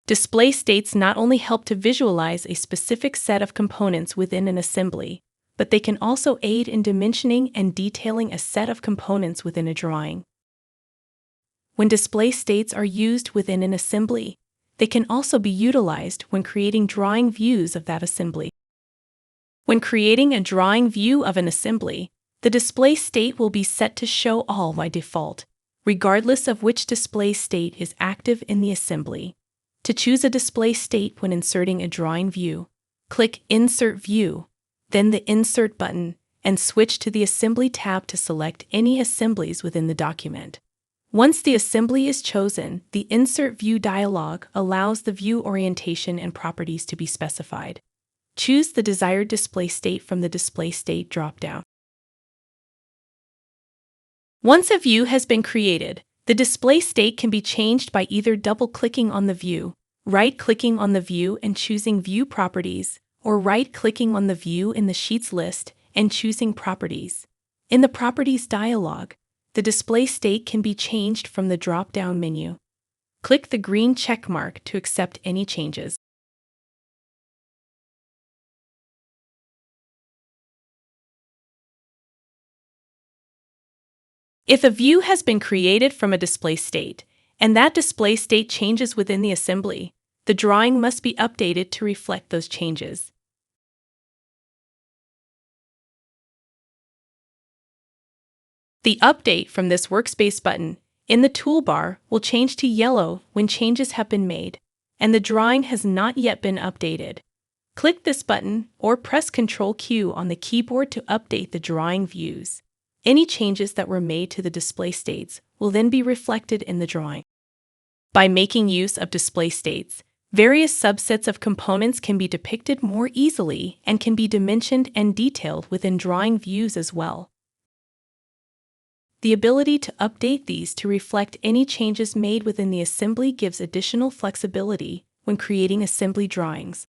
Display states not only help to visualize a specific set of components within an assembly, but they can also aid in dimensioning and detailing a set of components within a drawing. When display states are used within an assembly, they can also be utilized when creating drawing views of that assembly. When creating a drawing view of an assembly, the display state will be set to show all by default, regardless of which display state is active in the assembly. To choose a display state when inserting a drawing view, click Insert View, then the Insert button, and switch to the Assembly tab to select any assemblies within the document. Once the assembly is chosen, the Insert View dialog allows the view orientation and properties to be specified. Choose the desired display state from the Display State dropdown. Once a view has been created, the display state can be changed by either double-clicking on the view, right-clicking on the view and choosing View Properties, or right-clicking on the view in the Sheets list and choosing Properties. In the Properties dialog, the display state can be changed from the drop-down menu. Click the green check mark to accept any changes. If a view has been created from a display state, and that display state changes within the assembly, the drawing must be updated to reflect those changes. The Update from this workspace button in the toolbar will change to yellow when changes have been made, and the drawing has not yet been updated. Click this button or press Ctrl-Q on the keyboard to update the drawing views. Any changes that were made to the display states will then be reflected in the drawing. By making use of display states, various subsets of components can be depicted more easily and can be dimensioned and detailed within drawing views as well. The ability to update these to reflect any changes made within the assembly gives additional flexibility when creating assembly drawings.